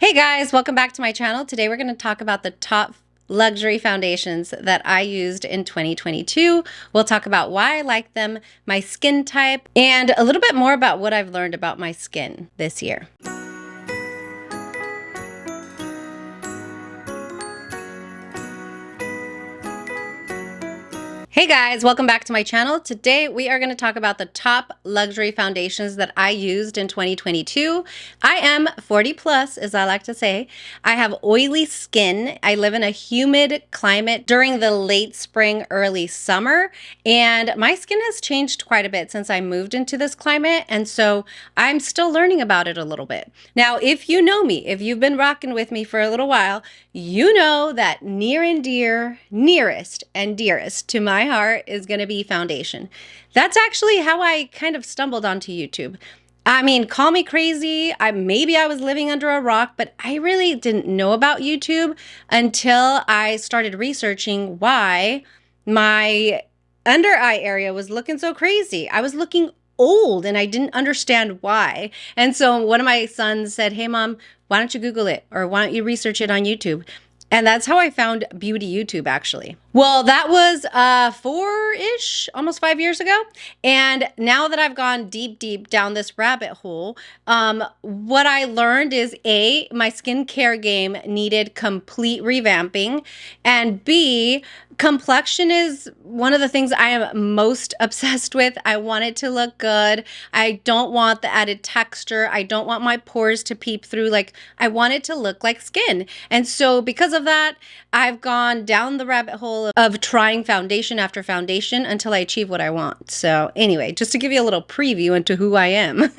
Hey guys, welcome back to my channel. Today we're going to talk about the top luxury foundations that I used in 2022. We'll talk about why I like them, my skin type, and a little bit more about what I've learned about my skin this year. Hey guys, welcome back to my channel. Today we are going to talk about the top luxury foundations that I used in 2022. I am 40 plus, as I like to say. I have oily skin. I live in a humid climate during the late spring, early summer, and my skin has changed quite a bit since I moved into this climate, and so I'm still learning about it a little bit. Now, if you know me, if you've been rocking with me for a little while, you know that near and dear, nearest and dearest to my heart is going to be foundation. That's actually how I kind of stumbled onto YouTube. I mean, call me crazy. Maybe I was living under a rock, but I really didn't know about YouTube until I started researching why my under eye area was looking so crazy. I was looking old and I didn't understand why. And so one of my sons said, "Hey mom, why don't you Google it? Or why don't you research it on YouTube?" And that's how I found beauty YouTube, actually. Well, that was 4-ish, almost 5 years ago. And now that I've gone deep down this rabbit hole, what I learned is A, my skincare game needed complete revamping, and B, complexion is one of the things I am most obsessed with. I want it to look good. I don't want the added texture. I don't want my pores to peep through. Like, I want it to look like skin. And so because of that, I've gone down the rabbit hole of trying foundation after foundation until I achieve what I want. So anyway, just to give you a little preview into who I am.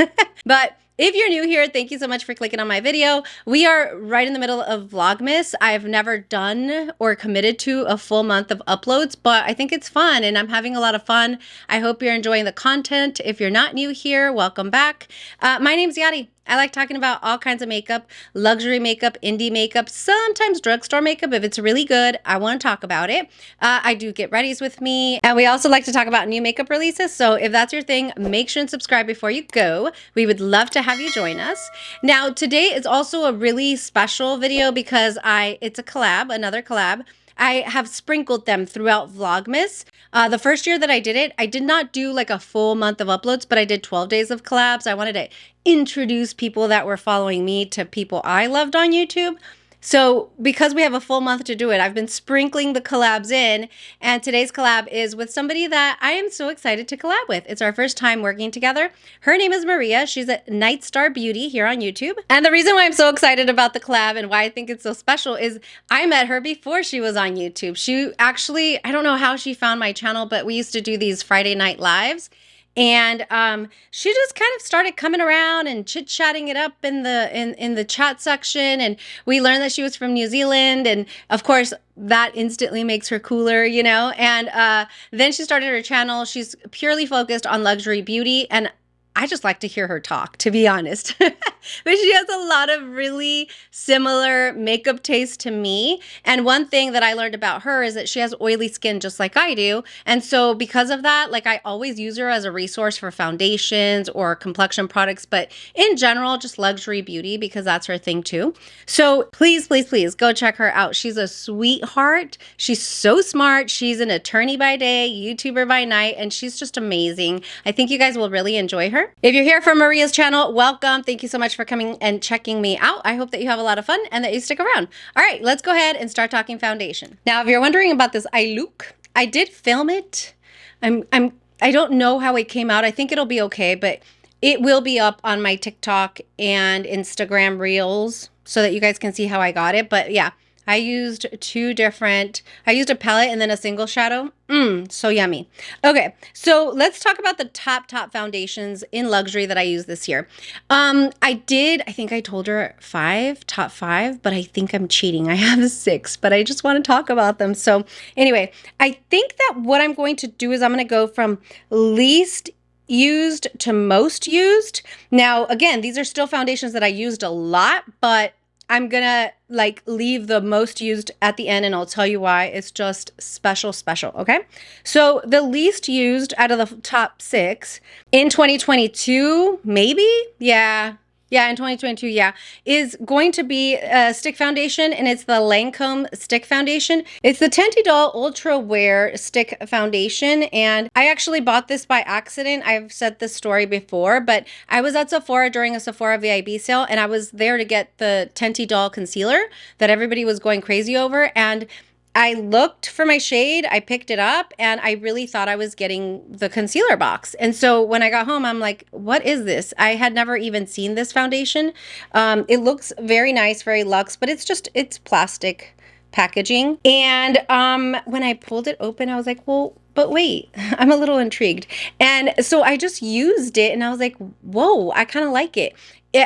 But if you're new here, thank you so much for clicking on my video. We are right in the middle of Vlogmas. I've never done or committed to a full month of uploads, but I think it's fun and I'm having a lot of fun. I hope you're enjoying the content. If you're not new here, welcome back. My name's Yadi. I like talking about all kinds of makeup, luxury makeup, indie makeup, sometimes drugstore makeup. If it's really good, I want to talk about it. I do get readies with me, and we also like to talk about new makeup releases. So if that's your thing, make sure and subscribe before you go. We would love to have you join us. Now, today is also a really special video because it's a collab, another collab. I have sprinkled them throughout Vlogmas. The first year that I did it, I did not do like a full month of uploads, but I did 12 days of collabs. I wanted to introduce people that were following me to people I loved on YouTube. So because we have a full month to do it, I've been sprinkling the collabs in, and today's collab is with somebody that I am so excited to collab with. It's our first time working together. Her name is Maria. She's at Night Star Beauty here on YouTube. And the reason why I'm so excited about the collab and why I think it's so special is I met her before she was on YouTube. She actually, I don't know how she found my channel, but we used to do these Friday night lives. And she just kind of started coming around and chit-chatting it up in the chat section, and we learned that she was from New Zealand, and of course that instantly makes her cooler, you know. And then she started her channel. She's purely focused on luxury beauty, and I just like to hear her talk, to be honest. But she has a lot of really similar makeup taste to me. And one thing that I learned about her is that she has oily skin just like I do. And so because of that, like, I always use her as a resource for foundations or complexion products, but in general, just luxury beauty, because that's her thing too. So please, please, please go check her out. She's a sweetheart. She's so smart. She's an attorney by day, YouTuber by night, and she's just amazing. I think you guys will really enjoy her. If you're here from Maria's channel, welcome. Thank you so much for coming and checking me out. I hope that you have a lot of fun and that you stick around. All right, let's go ahead and start talking foundation. Now, if you're wondering about this eye look, I did film it. I don't know how it came out. I think it'll be okay, but it will be up on my TikTok and Instagram reels so that you guys can see how I got it. But yeah, I used I used a palette and then a single shadow. So yummy. Okay, so let's talk about the top foundations in luxury that I used this year. I think I told her top five, but I think I'm cheating. I have 6, but I just want to talk about them. So anyway, I think that what I'm going to do is I'm going to go from least used to most used. Now, again, these are still foundations that I used a lot, but I'm gonna like leave the most used at the end, and I'll tell you why. It's just special, okay? So the least used out of the top 6 in 2022, maybe? Yeah, Yeah, in 2022, yeah, is going to be a stick foundation, and it's the Lancome stick foundation. It's the Tinted Ultra Wear stick foundation, and I actually bought this by accident. I've said this story before, but I was at Sephora during a Sephora VIB sale, and I was there to get the Tinted concealer that everybody was going crazy over, and I looked for my shade, I picked it up, and I really thought I was getting the concealer box. And so when I got home, I'm like, what is this? I had never even seen this foundation. It looks very nice, very luxe, but it's plastic packaging. And when I pulled it open, I was like, well, but wait, I'm a little intrigued. And so I just used it and I was like, whoa, I kind of like it.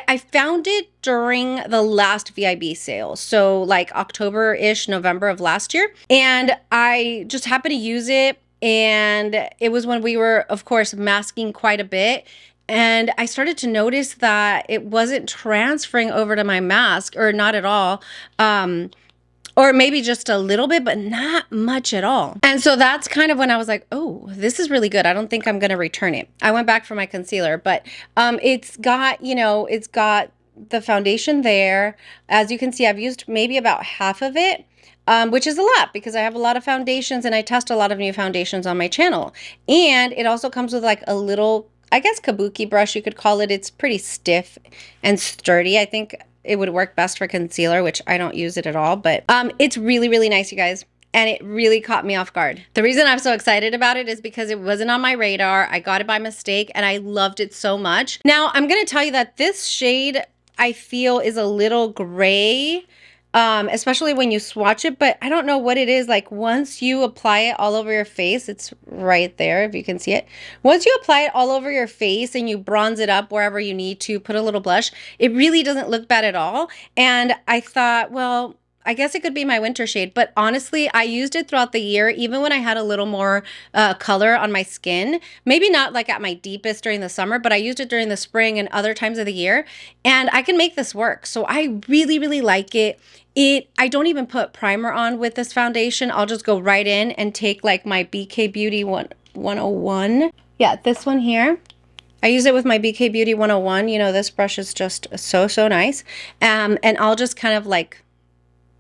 I found it during the last VIB sale. So like October-ish, November of last year. And I just happened to use it. And it was when we were, of course, masking quite a bit. And I started to notice that it wasn't transferring over to my mask, or not at all. Or maybe just a little bit, but not much at all. And so that's kind of when I was like, oh, this is really good. I don't think I'm going to return it. I went back for my concealer, but it's got, you know, it's got the foundation there. As you can see, I've used maybe about half of it. Which is a lot because I have a lot of foundations and I test a lot of new foundations on my channel. And it also comes with like a little, I guess, kabuki brush, you could call it. It's pretty stiff and sturdy. I think it would work best for concealer, which I don't use it at all, but it's really, really nice, you guys. And it really caught me off guard. The reason I'm so excited about it is because it wasn't on my radar. I got it by mistake and I loved it so much. Now, I'm gonna tell you that this shade I feel is a little gray, especially when you swatch it, but I don't know what it is. Like once you apply it all over your face, it's right there if you can see it. Once you apply it all over your face and you bronze it up wherever you need to, put a little blush, it really doesn't look bad at all. And I thought, well, I guess it could be my winter shade, but honestly, I used it throughout the year, even when I had a little more color on my skin. Maybe not like at my deepest during the summer, but I used it during the spring and other times of the year, and I can make this work. So I really, really like it. I don't even put primer on with this foundation. I'll just go right in and take like my BK Beauty 101. Yeah, this one here. I use it with my BK Beauty 101. You know, this brush is just so, so nice. And I'll just kind of like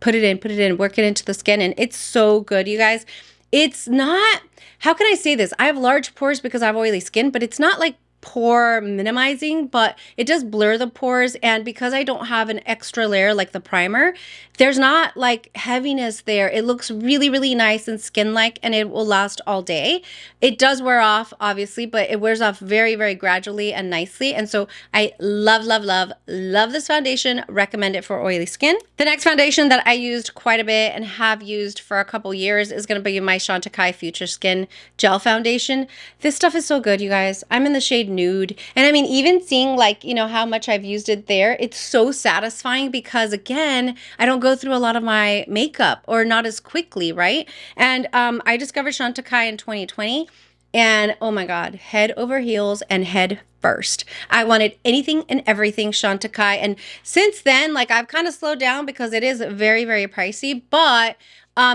put it in, work it into the skin. And it's so good, you guys. It's not, how can I say this? I have large pores because I have oily skin, but it's not like pore minimizing, but it does blur the pores. And because I don't have an extra layer like the primer, there's not like heaviness there. It looks really, really nice and skin-like, and it will last all day. It does wear off, obviously, but it wears off very, very gradually and nicely. And so I love, love, love, love this foundation. Recommend it for oily skin. The next foundation that I used quite a bit and have used for a couple years is going to be my Chantecaille Future Skin Gel Foundation. This stuff is so good, you guys. I'm in the shade Nude. And I mean, even seeing like, you know, how much I've used it there, it's so satisfying because again, I don't go through a lot of my makeup, or not as quickly, right? And I discovered Chantecaille in 2020, and oh my God, head over heels and head first. I wanted anything and everything Chantecaille. And since then, like I've kind of slowed down because it is very, very pricey, but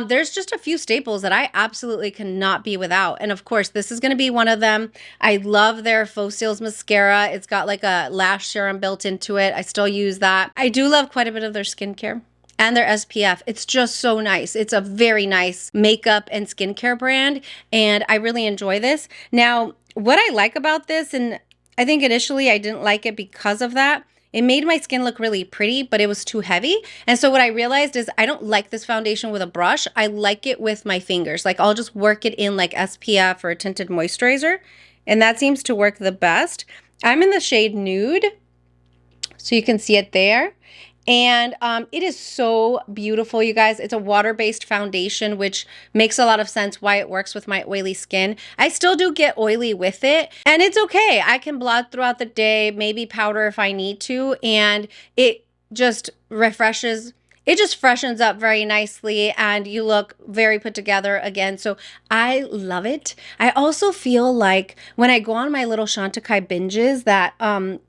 there's just a few staples that I absolutely cannot be without. And of course, this is going to be one of them. I love their Faux Cils mascara. It's got like a lash serum built into it. I still use that. I do love quite a bit of their skincare and their SPF. It's just so nice. It's a very nice makeup and skincare brand, and I really enjoy this. Now, what I like about this, and I think initially I didn't like it because of that, it made my skin look really pretty, but it was too heavy. And so what I realized is I don't like this foundation with a brush. I like it with my fingers. Like I'll just work it in like SPF or a tinted moisturizer, and that seems to work the best. I'm in the shade Nude, so you can see it there. And it is so beautiful, you guys. It's a water-based foundation, which makes a lot of sense why it works with my oily skin. I still do get oily with it, and it's okay. I can blot throughout the day, maybe powder if I need to, and it just refreshes. It just freshens up very nicely, and you look very put together again. So I love it. I also feel like when I go on my little Chantecaille binges that,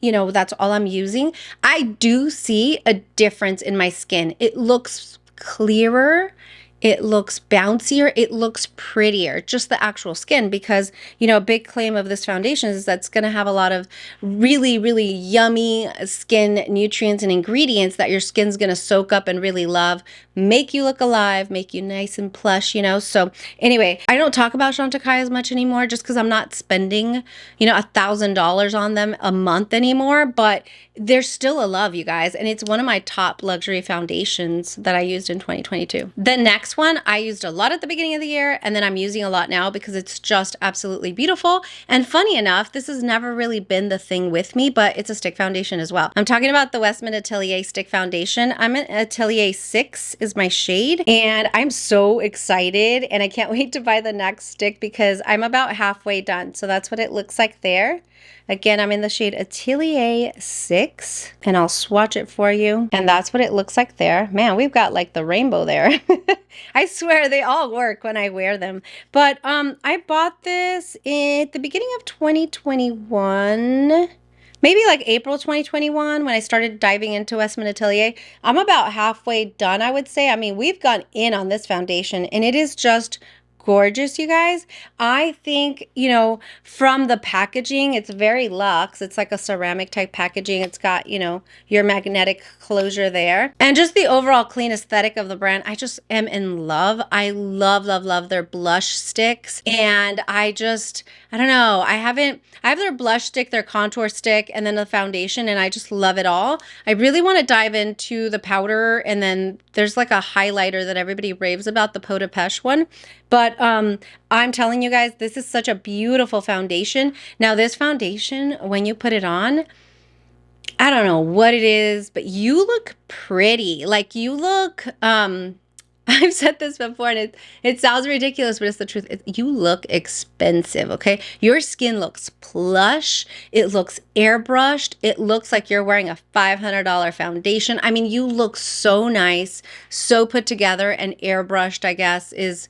you know, that's all I'm using, I do see a difference in my skin. It looks clearer. It looks bouncier. It looks prettier, just the actual skin, because, you know, a big claim of this foundation is that's going to have a lot of really, really yummy skin nutrients and ingredients that your skin's going to soak up and really love, make you look alive, make you nice and plush, you know? So anyway, I don't talk about Chantecaille as much anymore just because I'm not spending, you know, $1,000 on them a month anymore, but they're still a love, you guys. And it's one of my top luxury foundations that I used in 2022. The next one I used a lot at the beginning of the year, and then I'm using a lot now because it's just absolutely beautiful. And funny enough, this has never really been the thing with me, but it's a stick foundation as well. I'm talking about the Westman Atelier stick foundation. I'm at Atelier VI is my shade, and I'm so excited, and I can't wait to buy the next stick because I'm about halfway done. So that's what it looks like there. Again, I'm in the shade Atelier VI, and I'll swatch it for you. And that's what it looks like there. Man, we've got like the rainbow there. I swear they all work when I wear them. But I bought this at the beginning of 2021. Maybe like April 2021 when I started diving into Westman Atelier. I'm about halfway done, I would say. I mean, we've gone in on this foundation, and it is just gorgeous, you guys. I think, you know, from the packaging, it's very luxe. It's like a ceramic type packaging. It's got, you know, your magnetic closure there. And just the overall clean aesthetic of the brand, I just am in love. I love, love, love their blush sticks. And I don't know. I have their blush stick, their contour stick, and then the foundation, and I just love it all. I really want to dive into the powder, and then there's like a highlighter that everybody raves about, the Peau de Pêche one. But I'm telling you guys, this is such a beautiful foundation. Now, this foundation, when you put it on, I don't know what it is, but you look pretty. Like, you look, I've said this before, and it sounds ridiculous, but it's the truth. You look expensive, okay? Your skin looks plush. It looks airbrushed. It looks like you're wearing a $500 foundation. I mean, you look so nice, so put together, and airbrushed, I guess, is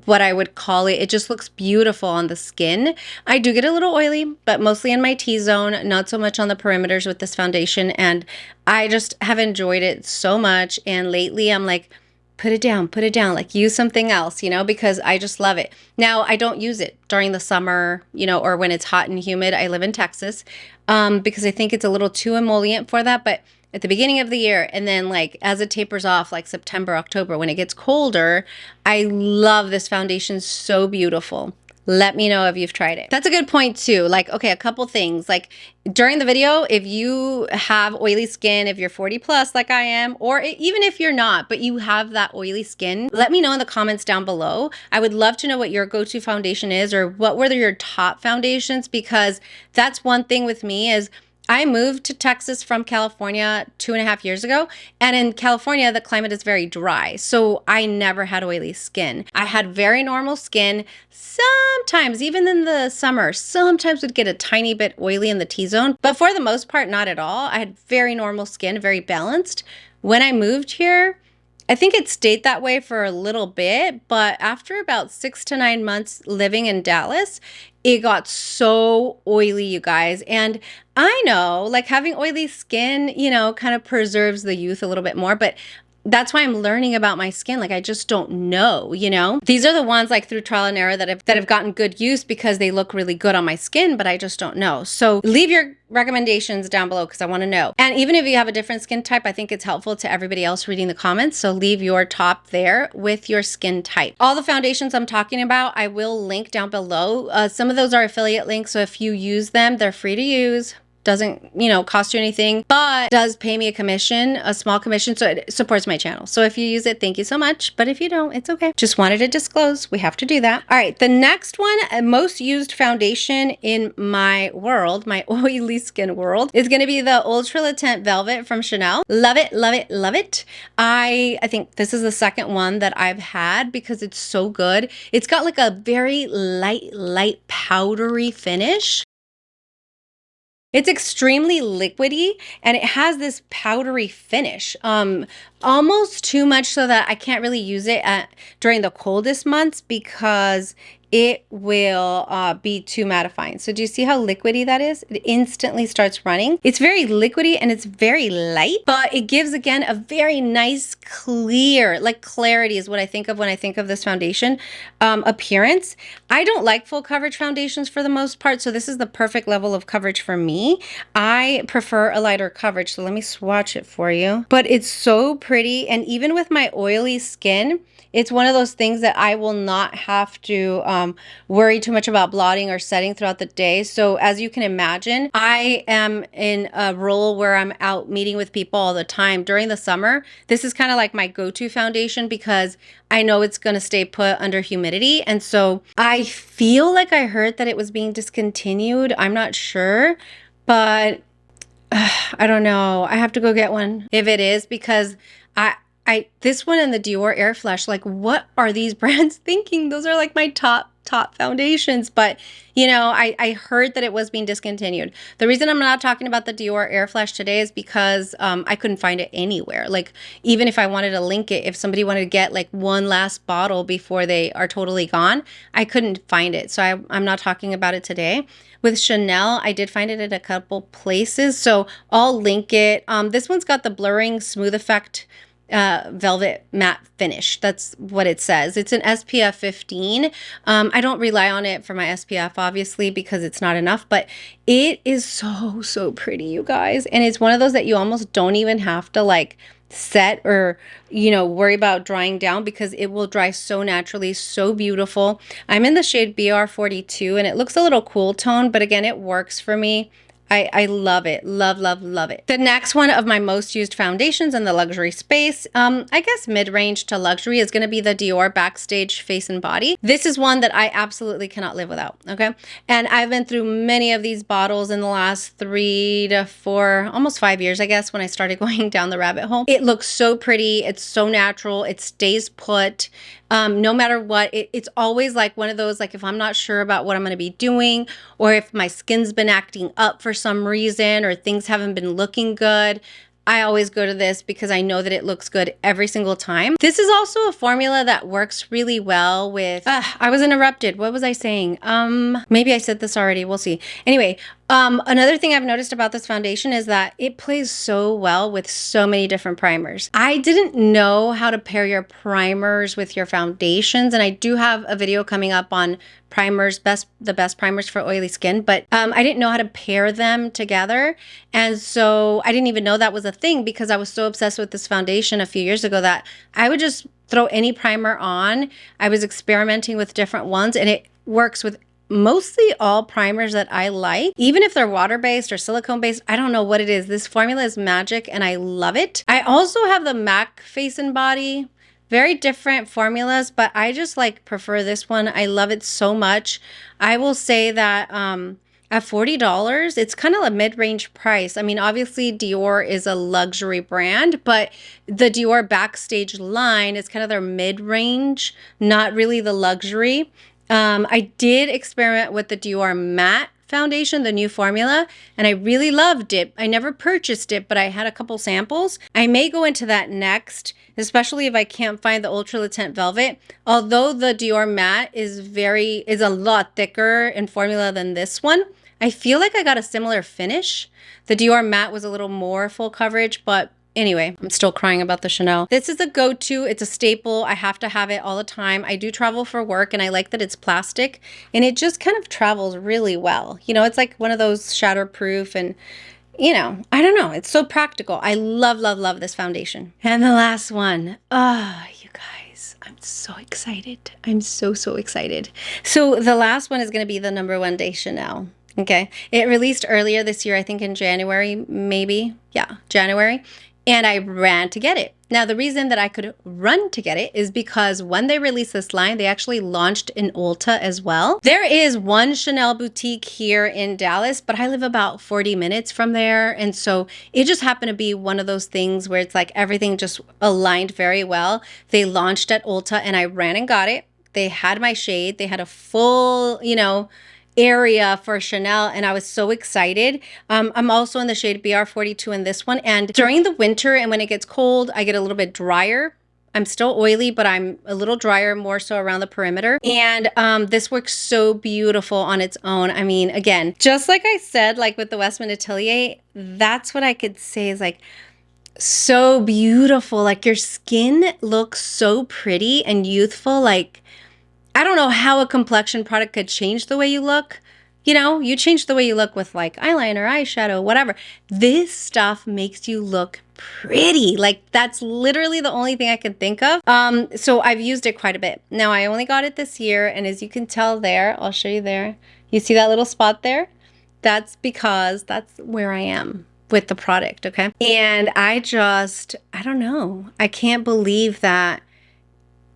what I would call it. It just looks beautiful on the skin. I do get a little oily, but mostly in my T-zone, not so much on the perimeters with this foundation. And I just have enjoyed it so much. And lately I'm like, put it down, like use something else, you know, because I just love it. Now, I don't use it during the summer, you know, or when it's hot and humid. I live in Texas because I think it's a little too emollient for that. But at the beginning of the year, and then like as it tapers off, like September, October, when it gets colder, I love this foundation. So beautiful. Let me know if you've tried it. That's a good point too. Like, okay, a couple things. Like during the video, if you have oily skin, if you're 40 plus like I am, or even if you're not, but you have that oily skin, let me know in the comments down below. I would love to know what your go-to foundation is, or what were your top foundations, because that's one thing with me is I moved to Texas from California 2.5 years ago, and in California, the climate is very dry, so I never had oily skin. I had very normal skin. Sometimes, even in the summer, sometimes would get a tiny bit oily in the T-zone, but for the most part, not at all. I had very normal skin, very balanced. When I moved here, I think it stayed that way for a little bit, but after about 6 to 9 months living in Dallas, it got so oily, you guys. And I know, like, having oily skin, you know, kind of preserves the youth a little bit more, but that's why I'm learning about my skin. Like, I just don't know, you know? These are the ones like through trial and error that have gotten good use because they look really good on my skin, but I just don't know. So leave your recommendations down below because I want to know. And even if you have a different skin type, I think it's helpful to everybody else reading the comments. So leave your top there with your skin type. All the foundations I'm talking about, I will link down below. Some of those are affiliate links. So if you use them, they're free to use. Doesn't, you know, cost you anything, but does pay me a commission, a small commission, so it supports my channel. So if you use it, thank you so much. But if you don't, it's okay. Just wanted to disclose. We have to do that. All right, the next one, most used foundation in my world, my oily skin world, is going to be the Ultra LeTeint Velvet from Chanel. Love it, love it, love it. I think this is the second one that I've had because it's so good. It's got like a very light powdery finish. It's extremely liquidy, and it has this powdery finish, almost too much so that I can't really use it during the coldest months because it will be too mattifying. So do you see how liquidy that is? It instantly starts running. It's very liquidy and it's very light, but it gives, again, a very nice, clear, like clarity is what I think of when I think of this foundation appearance. I don't like full coverage foundations for the most part, so this is the perfect level of coverage for me. I prefer a lighter coverage, so let me swatch it for you. But it's so pretty, and even with my oily skin, it's one of those things that I will not have to worry too much about blotting or setting throughout the day. So as you can imagine, I am in a role where I'm out meeting with people all the time. During the summer, this is kind of like my go-to foundation because I know it's going to stay put under humidity. And so I feel like I heard that it was being discontinued. I'm not sure, but I don't know. I have to go get one if it is, because this one and the Dior Air Flash, like, what are these brands thinking? Those are like my top foundations. But, you know, I heard that it was being discontinued. The reason I'm not talking about the Dior Air Flash today is because I couldn't find it anywhere. Like, even if I wanted to link it, if somebody wanted to get like one last bottle before they are totally gone, I couldn't find it. So I'm not talking about it today. With Chanel, I did find it at a couple places, so I'll link it. This one's got the blurring smooth effect velvet matte finish. That's what it says. It's an SPF 15. I don't rely on it for my SPF, obviously, because it's not enough, but it is so pretty, you guys. And it's one of those that you almost don't even have to like set or, you know, worry about drying down, because it will dry so naturally, so beautiful. I'm in the shade BR42 and it looks a little cool tone, but again, it works for me. I love it. Love it. The next one of my most used foundations in the luxury space, I guess mid-range to luxury, is going to be the Dior Backstage Face and Body. This is one that I absolutely cannot live without, okay? And I've been through many of these bottles in the last 3 to 4, almost 5 years, I guess, when I started going down the rabbit hole. It looks so pretty. It's so natural. It stays put. No matter what, it's always like one of those, like if I'm not sure about what I'm going to be doing, or if my skin's been acting up for some reason, or things haven't been looking good, I always go to this because I know that it looks good every single time. This is also a formula that works really well with, I was interrupted. What was I saying? Maybe I said this already. We'll see. Anyway, another thing I've noticed about this foundation is that it plays so well with so many different primers. I didn't know how to pair your primers with your foundations, and I do have a video coming up on primers, the best primers for oily skin, but I didn't know how to pair them together. And so I didn't even know that was a thing, because I was so obsessed with this foundation a few years ago that I would just throw any primer on. I was experimenting with different ones, and it works with mostly all primers that I like, even if they're water-based or silicone-based. I don't know what it is. This formula is magic and I love it. I also have the MAC Face and Body. Very different formulas, but I just like prefer this one. I love it so much. I will say that at $40, it's kind of a mid-range price. I mean, obviously Dior is a luxury brand, but the Dior Backstage line is kind of their mid-range, not really the luxury. I did experiment with the Dior Matte foundation, the new formula, and I really loved it. I never purchased it, but I had a couple samples. I may go into that next, especially if I can't find the Ultra LeTeint Velvet. Although the Dior Matte is a lot thicker in formula than this one, I feel like I got a similar finish. The Dior Matte was a little more full coverage, but anyway, I'm still crying about the Chanel. This is a go-to. It's a staple. I have to have it all the time. I do travel for work, and I like that it's plastic, and it just kind of travels really well. You know, it's like one of those shatterproof, and you know, I don't know. It's so practical. I love this foundation. And the last one. You guys, I'm so excited. I'm so excited. So the last one is going to be the #1 Day Chanel. Okay. It released earlier this year, I think in January, maybe. Yeah, January. And I ran to get it. Now, the reason that I could run to get it is because when they released this line, they actually launched in Ulta as well. There is one Chanel boutique here in Dallas, but I live about 40 minutes from there. And so it just happened to be one of those things where it's like everything just aligned very well. They launched at Ulta and I ran and got it. They had my shade. They had a full, you know, area for Chanel, and I was so excited. I'm also in the shade BR42 in this one, and during the winter and when it gets cold, I get a little bit drier I'm still oily, but I'm a little drier, more so around the perimeter. And this works so beautiful on its own. I mean, again, just like I said, like with the Westman Atelier, that's what I could say is like so beautiful. Like your skin looks so pretty and youthful. Like, I don't know how a complexion product could change the way you look. You know, you change the way you look with like eyeliner, eyeshadow, whatever. This stuff makes you look pretty. Like that's literally the only thing I can think of. So I've used it quite a bit. Now I only got it this year, and as you can tell there, I'll show you there. You see that little spot there? That's because that's where I am with the product, okay? And I don't know. I can't believe that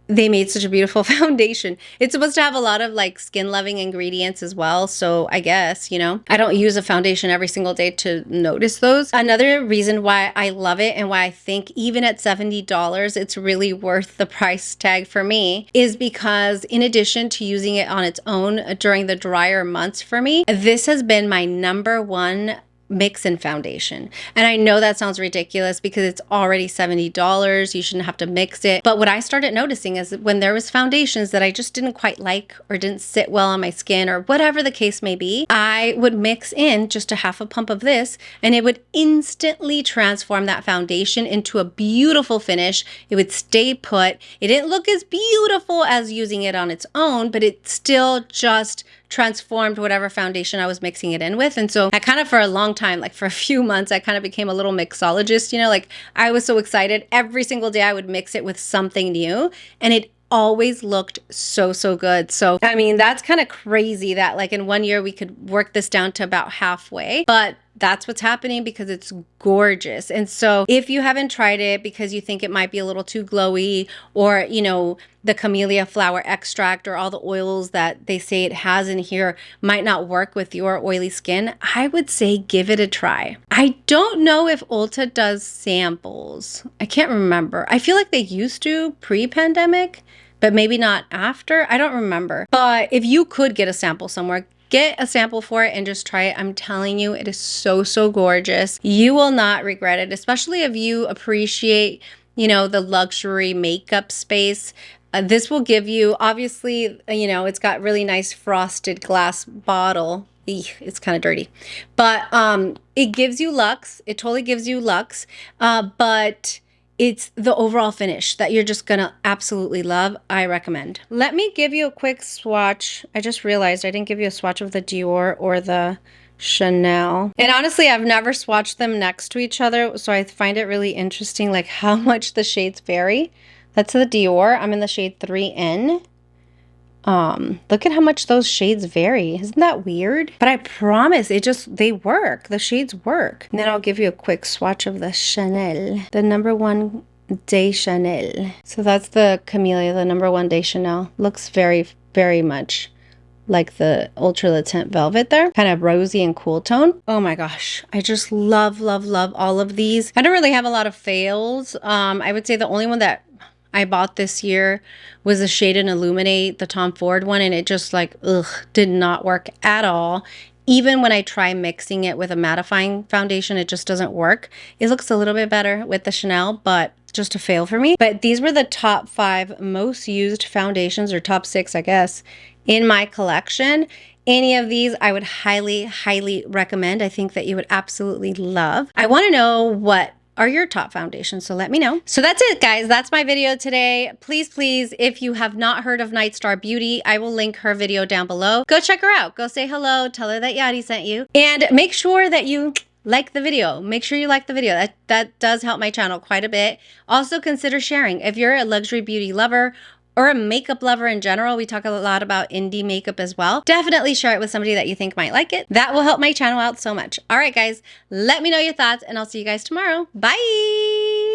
they made such a beautiful foundation. It's supposed to have a lot of like skin loving ingredients as well. So I guess, you know, I don't use a foundation every single day to notice those. Another reason why I love it and why I think even at $70, it's really worth the price tag for me is because in addition to using it on its own during the drier months for me, this has been my #1 mix and foundation. And I know that sounds ridiculous because it's already $70. You shouldn't have to mix it. But what I started noticing is when there was foundations that I just didn't quite like or didn't sit well on my skin or whatever the case may be, I would mix in just a half a pump of this and it would instantly transform that foundation into a beautiful finish. It would stay put. It didn't look as beautiful as using it on its own, but it still just transformed whatever foundation I was mixing it in with. And so I kind of, for a long time, like for a few months, I kind of became a little mixologist, you know, like I was so excited. Every single day I would mix it with something new and it always looked so, so good. So, I mean, that's kind of crazy that like in 1 year we could work this down to about halfway, but that's what's happening because it's gorgeous. And so if you haven't tried it because you think it might be a little too glowy or, you know, the camellia flower extract or all the oils that they say it has in here might not work with your oily skin, I would say give it a try. I don't know if Ulta does samples. I can't remember. I feel like they used to pre-pandemic, but maybe not after. I don't remember. But if you could get a sample somewhere, get a sample for it and just try it. I'm telling you, it is so, so gorgeous. You will not regret it, especially if you appreciate, you know, the luxury makeup space. This will give you, obviously, you know, it's got really nice frosted glass bottle. Eek, it's kind of dirty, but it gives you luxe. It totally gives you luxe, but it's the overall finish that you're just gonna absolutely love. I recommend. Let me give you a quick swatch. I just realized I didn't give you a swatch of the Dior or the Chanel. And honestly, I've never swatched them next to each other, so I find it really interesting like how much the shades vary. That's the Dior. I'm in the shade 3N. Look at how much those shades vary. Isn't that weird? But I promise they work. The shades work. And then I'll give you a quick swatch of the Chanel, the #1 de Chanel. So that's the Camellia, the #1 de Chanel. Looks very, very much like the Ultra LeTeint Velvet there. Kind of rosy and cool tone. Oh my gosh. I just love, love, love all of these. I don't really have a lot of fails. I would say the only one that I bought this year was the Shade and Illuminate, the Tom Ford one, and it just like, did not work at all. Even when I try mixing it with a mattifying foundation, it just doesn't work. It looks a little bit better with the Chanel, but just a fail for me. But these were the top 5 most used foundations, or top 6, I guess, in my collection. Any of these I would highly, highly recommend. I think that you would absolutely love. I want to know what are your top foundations, so let me know. So that's it, guys. That's my video today. Please, please, if you have not heard of Nightstar Beauty, I will link her video down below. Go check her out. Go say hello. Tell her that Yadi sent you. And make sure that you like the video. Make sure you like the video. That does help my channel quite a bit. Also consider sharing. If you're a luxury beauty lover or a makeup lover in general, we talk a lot about indie makeup as well. Definitely share it with somebody that you think might like it. That will help my channel out so much. All right, guys, let me know your thoughts and I'll see you guys tomorrow. Bye.